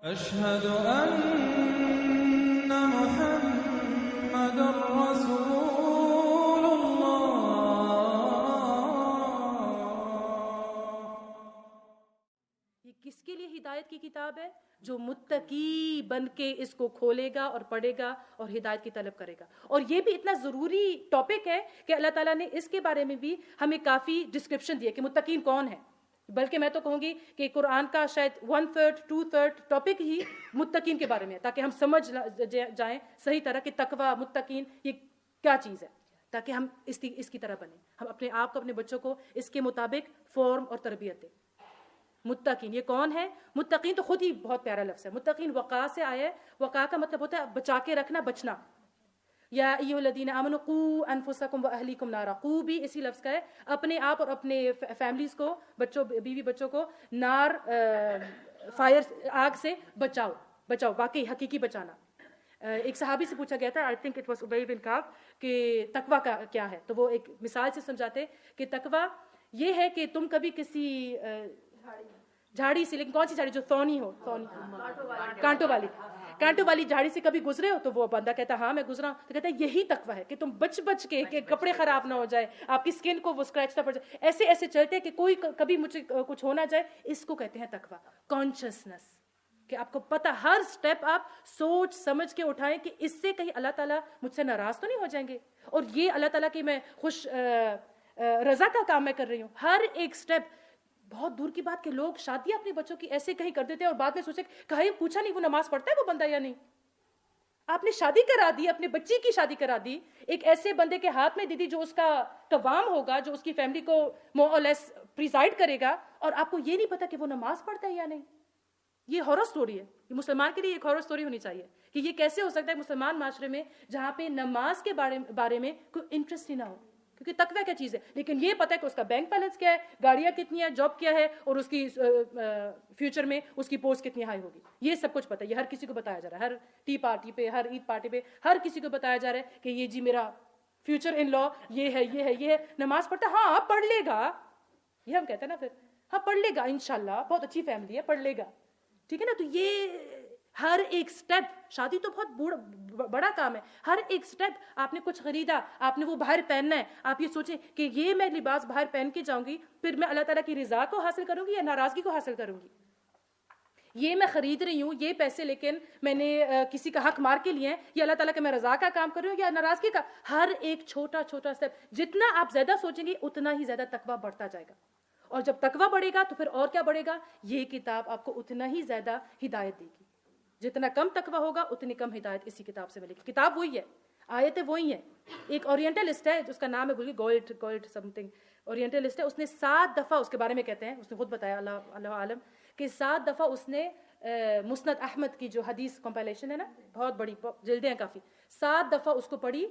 أشهد أن محمد رسول الله. یہ کس کے لیے ہدایت کی کتاب ہے؟ جو متقی بن کے اس کو کھولے گا اور پڑھے گا اور ہدایت کی طلب کرے گا. اور یہ بھی اتنا ضروری ٹاپک ہے کہ اللہ تعالیٰ نے اس کے بارے میں بھی ہمیں کافی ڈسکرپشن دی ہے کہ متقین کون ہیں. بلکہ میں تو کہوں گی کہ قرآن کا شاید 1/3 2/3 ٹاپک ہی متقین کے بارے میں ہے، تاکہ ہم سمجھ جائیں صحیح طرح کہ تقویٰ، متقین یہ کیا چیز ہے، تاکہ ہم اس کی طرح بنیں، ہم اپنے آپ کو، اپنے بچوں کو اس کے مطابق فارم اور تربیت دیں. متقین یہ کون ہے؟ متقین تو خود ہی بہت پیارا لفظ ہے. متقین وقاء سے آیا ہے. وقاء کا مطلب ہوتا ہے بچا کے رکھنا، بچنا. یا ایھا الذین آمنوا قوا انفسکم واہلیکم نارا. قو بھی اسی لفظ کا ہے، اپنے آپ اور اپنے فیملیز کو، بچوں، بیوی بچوں کو نار، فائر، آگ سے بچاؤ. واقعی حقیقی بچانا. ایک صحابی سے پوچھا گیا تھا، آئی تھنک اٹ واز ابی بن کعب، کہ تقویٰ کا کیا ہے. تو وہ ایک مثال سے سمجھاتے کہ تقویٰ یہ ہے کہ تم کبھی کسی جھاڑی سے، لیکن کون سی جھاڑی؟ جو ثونی ہو، کانٹوں والی جھاڑی سے کبھی گزرے ہو؟ تو وہ بندہ کہتا ہاں میں گزرا ہوں. تو کہتا ہے یہی تقویٰ ہے کہ تم بچ کے کہ کپڑے خراب نہ ہو جائے، آپ کی سکن کو وہ اسکریچ نہ پڑ جائے، ایسے چلتے کہ کوئی کبھی مجھے کچھ ہونا جائے. اس کو کہتے ہیں تقویٰ. کانشسنس، کہ آپ کو پتہ ہر سٹیپ آپ سوچ سمجھ کے اٹھائیں کہ اس سے کہیں اللہ تعالیٰ مجھ سے ناراض تو نہیں ہو جائیں گے، اور یہ اللہ تعالیٰ کی میں خوش رضا کا کام میں کر رہی ہوں. ہر ایک سٹیپ. بہت دور کی بات کہ لوگ شادیاں اپنے بچوں کی ایسے کہیں کر دیتے ہیں اور بعد میں سوچے کہیں پوچھا نہیں وہ نماز پڑھتا ہے وہ بندہ یا نہیں. آپ نے شادی کرا دی، اپنے بچی کی شادی کرا دی ایک ایسے بندے کے ہاتھ میں دے دی جو اس کا قوام ہوگا، جو اس کی فیملی کو مور اور لیس پریزائڈ کرے گا، اور آپ کو یہ نہیں پتا کہ وہ نماز پڑھتا ہے یا نہیں. یہ ہارر سٹوری ہے. یہ مسلمان کے لیے ایک ہارر سٹوری ہونی چاہیے کہ یہ کیسے ہو سکتا ہے مسلمان معاشرے میں جہاں پہ نماز کے بارے میں کوئی انٹرسٹ ہی نہ ہو. کیونکہ تقویٰ کیا چیز ہے، لیکن یہ پتہ ہے کہ اس کا بینک بیلنس کیا ہے، گاڑیاں کتنی ہیں، جاب کیا ہے، اور اس کی فیوچر میں اس کی پوسٹ کتنی ہائی ہوگی. یہ سب کچھ پتہ ہے. یہ ہر کسی کو بتایا جا رہا ہے، ہر ٹی پارٹی پہ، ہر عید پارٹی پہ، ہر کسی کو بتایا جا رہا ہے کہ یہ جی میرا فیوچر ان لا یہ ہے. نماز پڑھتا ہے، ہاں پڑھ لے گا، یہ ہم کہتے ہیں نا پھر، ہاں پڑھ لے گا انشاءاللہ، بہت اچھی فیملی ہے، پڑھ لے گا، ٹھیک ہے نا. تو یہ ہر ایک سٹیپ، شادی تو بہت بڑا کام ہے. ہر ایک سٹیپ آپ نے کچھ خریدا، آپ نے وہ باہر پہننا ہے، آپ یہ سوچیں کہ یہ میں لباس باہر پہن کے جاؤں گی، پھر میں اللہ تعالیٰ کی رضا کو حاصل کروں گی یا ناراضگی کو حاصل کروں گی. یہ میں خرید رہی ہوں یہ پیسے، لیکن میں نے کسی کا حق مار کے لیے ہیں، یہ اللہ تعالیٰ کے میں رضا کا کام کر رہی ہوں یا ناراضگی کا. ہر ایک چھوٹا سٹیپ جتنا آپ زیادہ سوچیں گے اتنا ہی زیادہ تقویٰ بڑھتا جائے گا. اور جب تقویٰ بڑھے گا تو پھر اور کیا بڑھے گا؟ یہ کتاب آپ کو اتنا ہی زیادہ ہدایت دے گی. جتنا کم تقویٰ ہوگا اتنی کم ہدایت اسی کتاب سے ملے گی. کتاب وہی ہے، آیتیں وہی ہیں. ایک اورینٹلسٹ ہے جس کا نام ہے بولیے گولڈ سم تھنگ، اورینٹلسٹ ہے. اس نے 7 دفعہ اس کے بارے میں کہتے ہیں، اس نے خود بتایا اللہ عالم، کہ 7 دفعہ اس نے مسند احمد کی جو حدیث کمپائلیشن ہے نا، بہت بڑی جلدیں ہیں کافی، 7 دفعہ اس کو پڑھی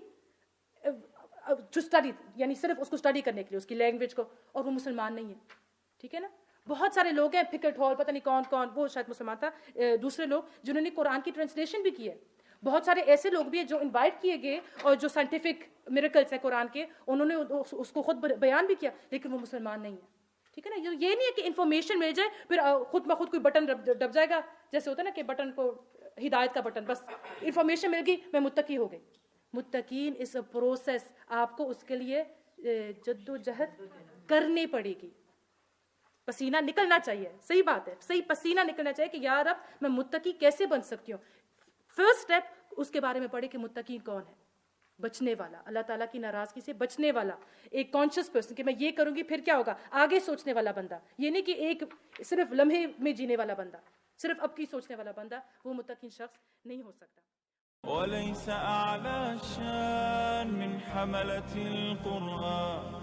ٹو اسٹڈی، یعنی صرف اس کو اسٹڈی کرنے کے لیے اس کی لینگویج کو. اور وہ مسلمان نہیں ہے، ٹھیک ہے نا. بہت سارے لوگ ہیں، پھکٹ ہال، پتہ نہیں کون، وہ شاید مسلمان تھا، دوسرے لوگ جنہوں نے قرآن کی ٹرانسلیشن بھی کی ہے. بہت سارے ایسے لوگ بھی ہیں جو انوائٹ کیے گئے اور جو سائنٹیفک میریکلز ہیں قرآن کے، انہوں نے اس کو خود بیان بھی کیا، لیکن وہ مسلمان نہیں ہے. ٹھیک ہے نا. یہ نہیں ہے کہ انفارمیشن مل جائے پھر خود بخود کوئی بٹن دب جائے گا، جیسے ہوتا ہے نا کہ بٹن کو، ہدایت کا بٹن، بس انفارمیشن مل گئی میں متقی ہو گئی. متقین اس پروسیس، آپ کو اس کے لیے جد و جہد کرنی پڑے گی. پسینہ نکلنا چاہیے، صحیح بات ہے، صحیح پسینہ نکلنا چاہیے کہ یا رب میں متقی کیسے بن سکتی ہوں. فرسٹ سٹیپ اس کے بارے میں پڑھے کہ متقی کون ہے. بچنے والا، اللہ تعالیٰ کی ناراضگی سے بچنے والا، ایک کانشیس پرسن کہ میں یہ کروں گی پھر کیا ہوگا، آگے سوچنے والا بندہ. یہ نہیں کہ ایک صرف لمحے میں جینے والا بندہ، صرف اب کی سوچنے والا بندہ، وہ متقی شخص نہیں ہو سکتا. وليس أعلى الشان من حملة القرآن